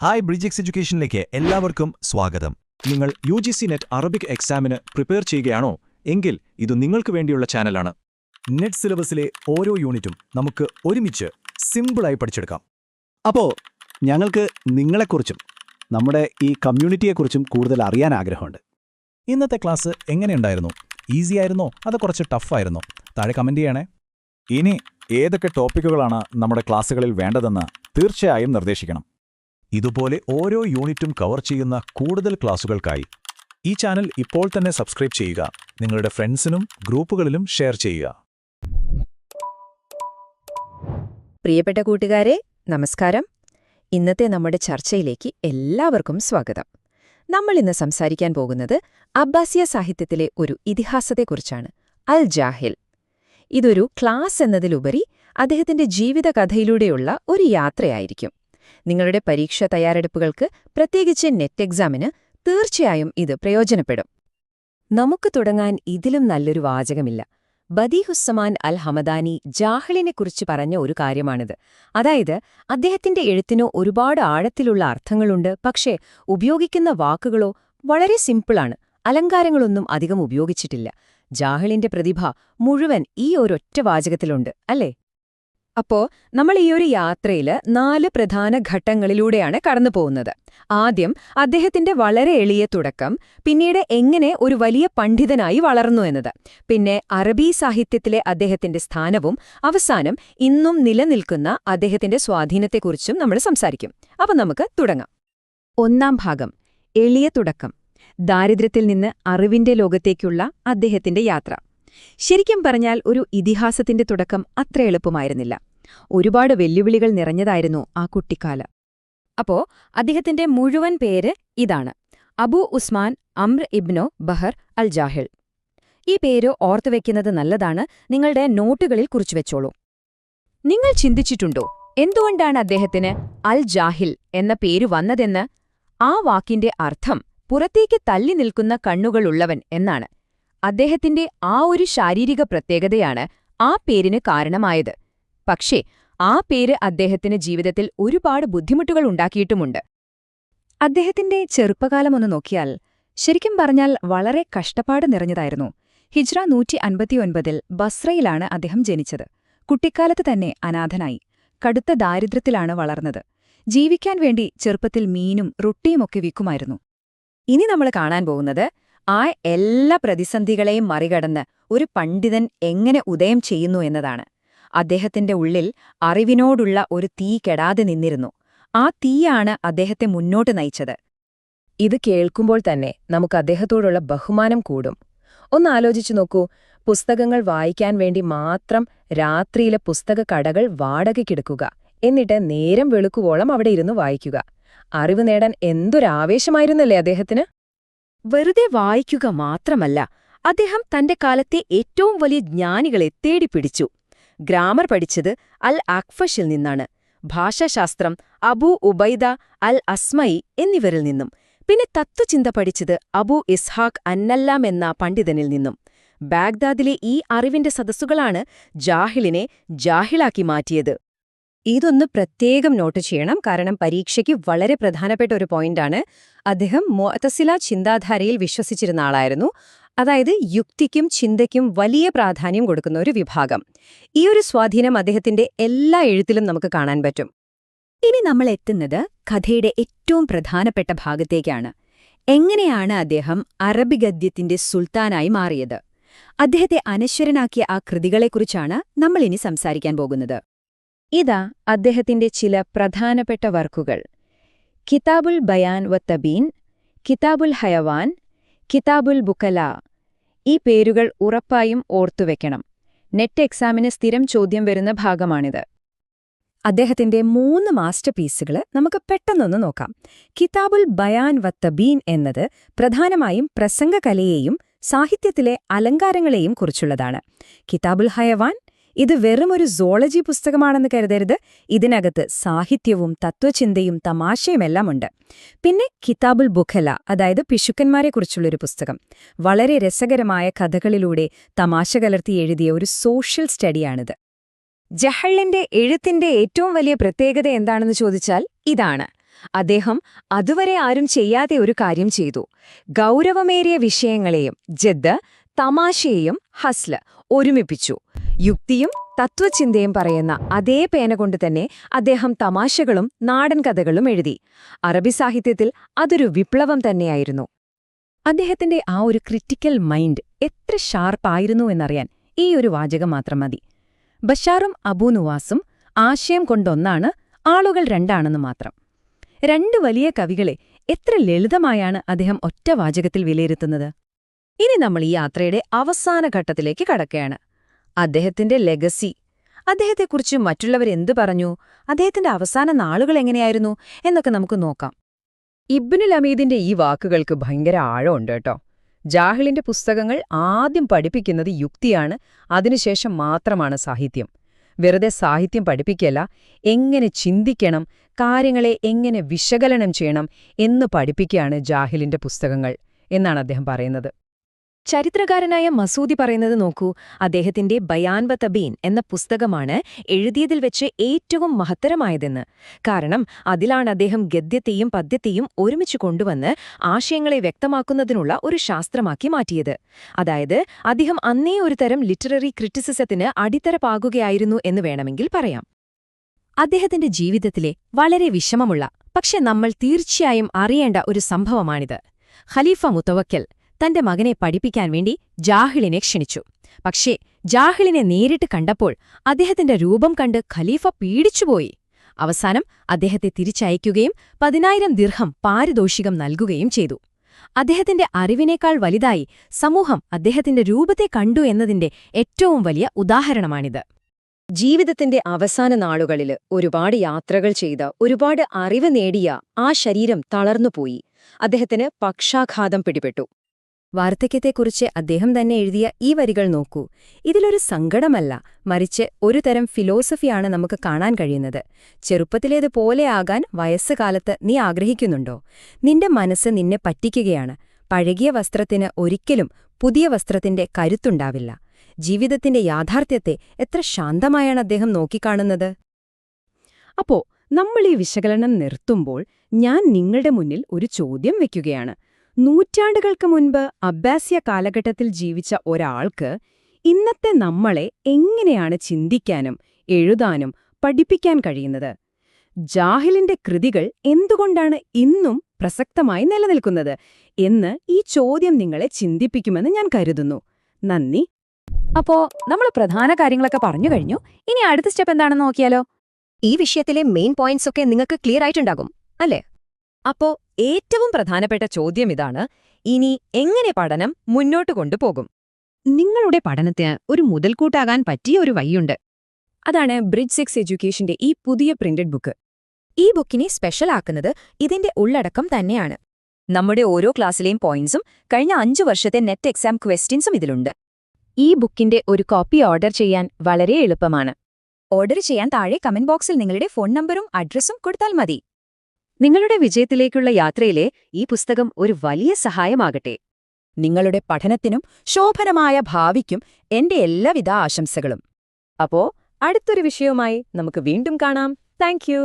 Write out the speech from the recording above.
Hi bridge എഡ്യൂക്കേഷനിലേക്ക് എല്ലാവർക്കും സ്വാഗതം. നിങ്ങൾ UGC നെറ്റ് അറബിക് എക്സാമിന് പ്രിപ്പയർ ചെയ്യുകയാണോ? എങ്കിൽ ഇത് നിങ്ങൾക്ക് വേണ്ടിയുള്ള ചാനലാണ്. നെറ്റ് സിലബസിലെ ഓരോ യൂണിറ്റും നമുക്ക് ഒരുമിച്ച് സിമ്പിളായി പഠിച്ചെടുക്കാം. അപ്പോൾ ഞങ്ങൾക്ക് നിങ്ങളെക്കുറിച്ചും നമ്മുടെ ഈ കമ്മ്യൂണിറ്റിയെക്കുറിച്ചും കൂടുതൽ അറിയാൻ ആഗ്രഹമുണ്ട്. ഇന്നത്തെ ക്ലാസ് എങ്ങനെയുണ്ടായിരുന്നു? ഈസി ആയിരുന്നോ അതോ കുറച്ച് ടഫായിരുന്നോ? താഴെ കമന്റ് ചെയ്യണേ. ഇനി ഏതൊക്കെ ടോപ്പിക്കുകളാണ് നമ്മുടെ ക്ലാസ്സുകളിൽ വേണ്ടതെന്ന് തീർച്ചയായും നിർദ്ദേശിക്കണം. ഇതുപോലെ ഓരോ യൂണിറ്റും കവർ ചെയ്യുന്ന കൂടുതൽ ക്ലാസുകൾക്കായി ഈ ചാനൽ ഇപ്പോൾ തന്നെ സബ്സ്ക്രൈബ് ചെയ്യുക. നിങ്ങളുടെ ഫ്രണ്ട്സിനും ഗ്രൂപ്പുകളിലും ഷെയർ ചെയ്യുക. പ്രിയപ്പെട്ട കൂട്ടുകാരെ, നമസ്കാരം. ഇന്നത്തെ നമ്മുടെ ചർച്ചയിലേക്ക് എല്ലാവർക്കും സ്വാഗതം. നമ്മൾ ഇന്ന് സംസാരിക്കാൻ പോകുന്നത് അബ്ബാസിയ സാഹിത്യത്തിലെ ഒരു ഇതിഹാസത്തെക്കുറിച്ചാണ്, അൽ ജാഹിൽ. ഇതൊരു ക്ലാസ് എന്നതിലുപരി അദ്ദേഹത്തിന്റെ ജീവിതകഥയിലൂടെയുള്ള ഒരു യാത്രയായിരിക്കും. നിങ്ങളുടെ പരീക്ഷാ തയ്യാറെടുപ്പുകൾക്ക്, പ്രത്യേകിച്ച് നെറ്റ് എക്സാമിന് തീർച്ചയായും ഇത് പ്രയോജനപ്പെടും. നമുക്ക് തുടങ്ങാൻ ഇതിലും നല്ലൊരു വാചകമില്ല. ബദീഹുസ്സമാൻ അൽ ഹമദാനി ജാഹിലിനെക്കുറിച്ച് പറഞ്ഞ ഒരു കാര്യമാണിത്. അതായത്, അദ്ദേഹത്തിന്റെ എഴുത്തിനു ഒരുപാട് ആഴത്തിലുള്ള അർത്ഥങ്ങളുണ്ട്, പക്ഷേ ഉപയോഗിക്കുന്ന വാക്കുകളോ വളരെ സിമ്പിളാണ്. അലങ്കാരങ്ങളൊന്നും അധികം ഉപയോഗിച്ചിട്ടില്ല. ജാഹിലിന്റെ പ്രതിഭ മുഴുവൻ ഈ ഒരൊറ്റ വാചകത്തിലുണ്ട്, അല്ലേ? അപ്പോ നമ്മൾ ഈ ഒരു യാത്രയിൽ 4 പ്രധാന ഘട്ടങ്ങളിലൂടെയാണ് കടന്നുപോകുന്നത്. ആദ്യം അദ്ദേഹത്തിന്റെ വളരെ എളിയ തുടക്കം, പിന്നീട് എങ്ങനെ ഒരു വലിയ പണ്ഡിതനായി വളർന്നു എന്നത്, പിന്നെ അറബി സാഹിത്യത്തിലെ അദ്ദേഹത്തിന്റെ സ്ഥാനവും, അവസാനം ഇന്നും നിലനിൽക്കുന്ന അദ്ദേഹത്തിന്റെ സ്വാധീനത്തെക്കുറിച്ചും നമ്മൾ സംസാരിക്കും. അപ്പൊ നമുക്ക് തുടങ്ങാം. 1-ാം ഭാഗം, എളിയ തുടക്കം. ദാരിദ്ര്യത്തിൽ നിന്ന് അറിവിന്റെ ലോകത്തേക്കുള്ള അദ്ദേഹത്തിന്റെ യാത്ര. ശരിക്കും പറഞ്ഞാൽ ഒരു ഇതിഹാസത്തിന്റെ തുടക്കം അത്ര എളുപ്പമായിരുന്നില്ല. ഒരുപാട് വെല്ലുവിളികൾ നിറഞ്ഞതായിരുന്നു ആ കുട്ടിക്കാലം. അപ്പോ അദ്ദേഹത്തിന്റെ മുഴുവൻ പേര് ഇതാണ്: അബൂ ഉസ്മാൻ അംർ ഇബ്നു ബഹർ അൽ ജാഹിൽ. ഈ പേര് ഓർത്തുവെക്കുന്നത് നല്ലതാണ്. നിങ്ങളുടെ നോട്ടുകളിൽ കുറിച്ചുവെച്ചോളൂ. നിങ്ങൾ ചിന്തിച്ചിട്ടുണ്ടോ എന്തുകൊണ്ടാണ് അദ്ദേഹത്തിന് അൽ ജാഹിൽ എന്ന പേര് വന്നതെന്ന്? ആ വാക്കിന്റെ അർത്ഥം പുറത്തേക്ക് തള്ളി നിൽക്കുന്ന കണ്ണുകളുള്ളവൻ എന്നാണ്. അദ്ദേഹത്തിന്റെ ആ ഒരു ശാരീരിക പ്രത്യേകതയാണ് ആ പേരിന് കാരണമായത്. പക്ഷേ ആ പേര് അദ്ദേഹത്തിന് ജീവിതത്തിൽ ഒരുപാട് ബുദ്ധിമുട്ടുകൾ ഉണ്ടാക്കിയിട്ടുമുണ്ട്. അദ്ദേഹത്തിന്റെ ചെറുപ്പകാലമൊന്ന് നോക്കിയാൽ ശരിക്കും പറഞ്ഞാൽ വളരെ കഷ്ടപ്പാട് നിറഞ്ഞതായിരുന്നു. ഹിജ്റ 159 ബസ്രയിലാണ് അദ്ദേഹം ജനിച്ചത്. കുട്ടിക്കാലത്ത് തന്നെ അനാഥനായി കടുത്ത ദാരിദ്ര്യത്തിലാണ് വളർന്നത്. ജീവിക്കാൻ വേണ്ടി ചെറുപ്പത്തിൽ മീനും റൊട്ടിയുമൊക്കെ വിൽക്കുമായിരുന്നു. ഇനി നമ്മൾ കാണാൻ പോകുന്നത് ആ എല്ലാ പ്രതിസന്ധികളെയും മറികടന്ന് ഒരു പണ്ഡിതൻ എങ്ങനെ ഉദയം ചെയ്യുന്നു എന്നതാണ്. അദ്ദേഹത്തിന്റെ ഉള്ളിൽ അറിവിനോടുള്ള ഒരു തീ കെടാതെ നിന്നിരുന്നു. ആ തീയാണ് അദ്ദേഹത്തെ മുന്നോട്ട് നയിച്ചത്. ഇത് കേൾക്കുമ്പോൾ തന്നെ നമുക്ക് അദ്ദേഹത്തോടുള്ള ബഹുമാനം കൂടും. ഒന്ന് ആലോചിച്ചു നോക്കൂ. പുസ്തകങ്ങൾ വായിക്കാൻ വേണ്ടി മാത്രം രാത്രിയിലെ പുസ്തക കടകൾ വാടകയ്ക്കെടുക്കുക, എന്നിട്ട് നേരം വെളുക്കുവോളം അവിടെ ഇരുന്ന് വായിക്കുക. അറിവ് നേടാൻ എന്തൊരാവേശമായിരുന്നല്ലേ അദ്ദേഹത്തിന്! വെറുതെ വായിക്കുക മാത്രമല്ല, അദ്ദേഹം തന്റെ കാലത്തെ ഏറ്റവും വലിയ ജ്ഞാനികളെ തേടിപ്പിടിച്ചു. ഗ്രാമർ പഠിച്ചത് അൽ അക്ഫഷിൽ നിന്നാണ്, ഭാഷാശാസ്ത്രം അബൂ ഉബൈദ അൽ അസ്മയി എന്നിവരിൽ നിന്നും, പിന്നെ തത്വചിന്ത പഠിച്ചത് അബൂ ഇസ്ഹാഖ് അന്നല്ലാം എന്ന പണ്ഡിതനിൽ നിന്നും. ബാഗ്ദാദിലെ ഈ അറിവിന്റെ സദസ്സുകളാണ് ജാഹിലിനെ ജാഹിലാക്കി മാറ്റിയത്. ഇതൊന്ന് പ്രത്യേകം നോട്ട് ചെയ്യണം, കാരണം പരീക്ഷയ്ക്ക് വളരെ പ്രധാനപ്പെട്ട ഒരു പോയിന്റാണ്. അദ്ദേഹം മുഅ്തസില ചിന്താധാരയിൽ വിശ്വസിച്ചിരുന്ന ആളായിരുന്നു. അതായത് യുക്തിക്കും ചിന്തയ്ക്കും വലിയ പ്രാധാന്യം കൊടുക്കുന്ന ഒരു വിഭാഗം. ഈ ഒരു സ്വാധീനം അദ്ദേഹത്തിന്റെ എല്ലാ എഴുത്തിലും നമുക്ക് കാണാൻ പറ്റും. ഇനി നമ്മൾ എത്തുന്നത് കഥയുടെ ഏറ്റവും പ്രധാനപ്പെട്ട ഭാഗത്തേക്കാണ്. എങ്ങനെയാണ് അദ്ദേഹം അറബി ഗദ്യത്തിന്റെ സുൽത്താനായി മാറിയത്? അദ്ദേഹത്തെ അനശ്വരനാക്കിയ ആ കൃതികളെക്കുറിച്ചാണ് നമ്മളിനി സംസാരിക്കാൻ പോകുന്നത്. ഇതാ അദ്ദേഹത്തിന്റെ ചില പ്രധാനപ്പെട്ട വർക്കുകൾ: കിതാബുൽ ബയാൻ വ തബീൻ, കിതാബുൽ ഹയവാൻ, കിതാബുൽ ബുക്കല. ഈ പേരുകൾ ഉറപ്പായും ഓർത്തുവെക്കണം. നെറ്റ് എക്സാമിന് സ്ഥിരം ചോദ്യം വരുന്ന ഭാഗമാണിത്. അദ്ദേഹത്തിന്റെ 3 മാസ്റ്റർപീസുകൾ നമുക്ക് പെട്ടെന്നൊന്ന് നോക്കാം. കിതാബുൽ ബയാൻ വ തബീൻ എന്നത് പ്രധാനമായും പ്രസംഗകലയെയും സാഹിത്യത്തിലെ അലങ്കാരങ്ങളെയും കുറിച്ചുള്ളതാണ്. കിതാബുൽ ഹയവാൻ ഇത് വെറുമൊരു സോളജി പുസ്തകമാണെന്ന് കരുതരുത്. ഇതിനകത്ത് സാഹിത്യവും തത്വചിന്തയും തമാശയുമെല്ലാമുണ്ട്. പിന്നെ കിതാബുൽ ബുഖല, അതായത് പിശുക്കന്മാരെക്കുറിച്ചുള്ളൊരു പുസ്തകം. വളരെ രസകരമായ കഥകളിലൂടെ തമാശ കലർത്തി എഴുതിയ ഒരു സോഷ്യൽ സ്റ്റഡിയാണിത്. ജഹലിന്റെ എഴുത്തിന്റെ ഏറ്റവും വലിയ പ്രത്യേകത എന്താണെന്ന് ചോദിച്ചാൽ ഇതാണ്: അദ്ദേഹം അതുവരെ ആരും ചെയ്യാതെ ഒരു കാര്യം ചെയ്തു. ഗൗരവമേറിയ വിഷയങ്ങളെയും ജദ്, തമാശയെയും ഹസ്ല് ഒരുമിപ്പിച്ചു. യുക്തിയും തത്വചിന്തയും പറയുന്ന അതേ പേന കൊണ്ട് തന്നെ അദ്ദേഹം തമാശകളും നാടൻ കഥകളും എഴുതി. അറബി സാഹിത്യത്തിൽ അതൊരു വിപ്ലവം തന്നെയായിരുന്നു. അദ്ദേഹത്തിന്റെ ആ ഒരു ക്രിറ്റിക്കൽ മൈൻഡ് എത്ര ഷാർപ്പായിരുന്നു എന്നറിയാൻ ഈ ഒരു വാചകം മാത്രം മതി. ബഷാറും അബൂ നുവാസും ആശയം കൊണ്ടൊന്നാണ്, ആളുകൾ രണ്ടാണെന്ന് മാത്രം. രണ്ട് വലിയ കവികളെ എത്ര ലളിതമായാണ് അദ്ദേഹം ഒറ്റ വാചകത്തിൽ വിലയിരുത്തുന്നത്. ഇനി നമ്മൾ ഈ യാത്രയുടെ അവസാന ഘട്ടത്തിലേക്ക് കടക്കുകയാണ്. അദ്ദേഹത്തിന്റെ ലെഗസി. അദ്ദേഹത്തെക്കുറിച്ച് മറ്റുള്ളവരെന്തു പറഞ്ഞു, അദ്ദേഹത്തിന്റെ അവസാന നാളുകൾ എങ്ങനെയായിരുന്നു എന്നൊക്കെ നമുക്ക് നോക്കാം. ഇബ്നുൽ അമീദിന്റെ ഈ വാക്കുകൾക്ക് ഭയങ്കര ആഴമുണ്ട് കേട്ടോ. ജാഹിലിന്റെ പുസ്തകങ്ങൾ ആദ്യം പഠിപ്പിക്കുന്നത് യുക്തിയാണ്, അതിനുശേഷം മാത്രമാണ് സാഹിത്യം. വെറുതെ സാഹിത്യം പഠിപ്പിക്കല്ല, എങ്ങനെ ചിന്തിക്കണം, കാര്യങ്ങളെ എങ്ങനെ വിശകലനം ചെയ്യണം എന്ന് പഠിപ്പിക്കുകയാണ് ജാഹിലിന്റെ പുസ്തകങ്ങൾ എന്നാണ് അദ്ദേഹം പറയുന്നത്. ചരിത്രകാരനായ മസൂദി പറയുന്നത് നോക്കൂ, അദ്ദേഹത്തിന്റെ ബയാൻ വ തബീൻ എന്ന പുസ്തകമാണ് എഴുതിയതിൽ വെച്ച് ഏറ്റവും മഹത്തരമായതെന്ന്. കാരണം അതിലാണ് അദ്ദേഹം ഗദ്യത്തെയും പദ്യത്തെയും ഒരുമിച്ച് കൊണ്ടുവന്ന് ആശയങ്ങളെ വ്യക്തമാക്കുന്നതിനുള്ള ഒരു ശാസ്ത്രമാക്കി മാറ്റിയത്. അതായത് അദ്ദേഹം അന്നേ ഒരു തരം ലിറ്റററി ക്രിറ്റിസിസത്തിന് അടിത്തറ എന്ന് വേണമെങ്കിൽ പറയാം. അദ്ദേഹത്തിന്റെ ജീവിതത്തിലെ വളരെ വിഷമമുള്ള, പക്ഷെ നമ്മൾ തീർച്ചയായും അറിയേണ്ട ഒരു സംഭവമാണിത്. ഖലീഫ മുതവക്കൽ തന്റെ മകനെ പഠിപ്പിക്കാൻ വേണ്ടി ജാഹിലിനെ ക്ഷണിച്ചു. പക്ഷേ ജാഹിലിനെ നേരിട്ട് കണ്ടപ്പോൾ അദ്ദേഹത്തിന്റെ രൂപം കണ്ട് ഖലീഫ പീഡിച്ചുപോയി. അവസാനം അദ്ദേഹത്തെ തിരിച്ചയക്കുകയും 10,000 ദിർഹം പാരിതോഷികം നൽകുകയും ചെയ്തു. അദ്ദേഹത്തിന്റെ അറിവിനേക്കാൾ വലുതായി സമൂഹം അദ്ദേഹത്തിന്റെ രൂപത്തെ കണ്ടു എന്നതിന്റെ ഏറ്റവും വലിയ ഉദാഹരണമാണിത്. ജീവിതത്തിന്റെ അവസാന നാളുകളില് ഒരുപാട് യാത്രകൾ ചെയ്ത, ഒരുപാട് അറിവ് നേടിയ ആ ശരീരം തളർന്നുപോയി. അദ്ദേഹത്തിന് പക്ഷാഘാതം പിടിപെട്ടു. വാർദ്ധക്യത്തെക്കുറിച്ച് അദ്ദേഹം തന്നെ എഴുതിയ ഈ വരികൾ നോക്കൂ. ഇതിലൊരു സങ്കടമല്ല, മറിച്ച് ഒരു തരം ഫിലോസഫിയാണ് നമുക്ക് കാണാൻ കഴിയുന്നത്. ചെറുപ്പത്തിലേതുപോലെ ആകാൻ വയസ്സുകാലത്ത് നീ ആഗ്രഹിക്കുന്നുണ്ടോ? നിന്റെ മനസ്സ് നിന്നെ പറ്റിക്കുകയാണ്. പഴകിയ വസ്ത്രത്തിന് ഒരിക്കലും പുതിയ വസ്ത്രത്തിന്റെ കരുത്തുണ്ടാവില്ല. ജീവിതത്തിന്റെ യാഥാർത്ഥ്യത്തെ എത്ര ശാന്തമായാണ് അദ്ദേഹം നോക്കിക്കാണുന്നത്. അപ്പോ നമ്മൾ ഈ വിശകലനം നിർത്തുമ്പോൾ ഞാൻ നിങ്ങളുടെ മുന്നിൽ ഒരു ചോദ്യം വയ്ക്കുകയാണ്. നൂറ്റാണ്ടുകൾക്ക് മുൻപ് അബ്ബാസിയ കാലഘട്ടത്തിൽ ജീവിച്ച ഒരാൾക്ക് ഇന്നത്തെ നമ്മളെ എങ്ങനെയാണ് ചിന്തിക്കാനും എഴുതാനും പഠിപ്പിക്കാൻ കഴിയുന്നത്? ജാഹിലിന്റെ കൃതികൾ എന്തുകൊണ്ടാണ് ഇന്നും പ്രസക്തമായി നിലനിൽക്കുന്നത് എന്ന് ഈ ചോദ്യം നിങ്ങളെ ചിന്തിപ്പിക്കുമെന്ന് ഞാൻ കരുതുന്നു. നന്ദി. അപ്പോ നമ്മൾ പ്രധാന കാര്യങ്ങളൊക്കെ പറഞ്ഞു കഴിഞ്ഞു. ഇനി അടുത്ത സ്റ്റെപ്പ് എന്താണെന്ന് നോക്കിയാലോ? ഈ വിഷയത്തിലെ മെയിൻ പോയിന്റ്സ് ഒക്കെ നിങ്ങൾക്ക് ക്ലിയർ ആയിട്ടുണ്ടാകും അല്ലേ? അപ്പോ ഏറ്റവും പ്രധാനപ്പെട്ട ചോദ്യം ഇതാണ്: ഇനി എങ്ങനെ പഠനം മുന്നോട്ട് കൊണ്ടുപോകും? നിങ്ങളുടെ പഠനത്തിന് ഒരു മുതൽക്കൂട്ടാകാൻ പറ്റിയ ഒരു വഴിയുണ്ട്. അതാണ് ബ്രിഡ്ജ് 6 എഡ്യൂക്കേഷന്റെ ഈ പുതിയ പ്രിന്റഡ് ബുക്ക്. ഈ ബുക്കിനെ സ്പെഷ്യൽ ആക്കുന്നത് ഇതിന്റെ ഉള്ളടക്കം തന്നെയാണ്. നമ്മുടെ ഓരോ ക്ലാസ്സിലെയും പോയിന്റ്സും കഴിഞ്ഞ 5 വർഷത്തെ നെറ്റ് എക്സാം ക്വസ്റ്റ്യൻസും ഇതിലുണ്ട്. ഈ ബുക്കിന്റെ ഒരു കോപ്പി ഓർഡർ ചെയ്യാൻ വളരെ എളുപ്പമാണ്. ഓർഡർ ചെയ്യാൻ താഴെ കമന്റ് ബോക്സിൽ നിങ്ങളുടെ ഫോൺ നമ്പറും അഡ്രസ്സും കൊടുത്താൽ മതി. നിങ്ങളുടെ വിജയത്തിലേക്കുള്ള യാത്രയിലെ ഈ പുസ്തകം ഒരു വലിയ സഹായമാകട്ടെ. നിങ്ങളുടെ പഠനത്തിനും ശോഭനമായ ഭാവിക്കും എന്റെ എല്ലാവിധ ആശംസകളും. അപ്പോ അടുത്തൊരു വിഷയവുമായി നമുക്ക് വീണ്ടും കാണാം. Thank you.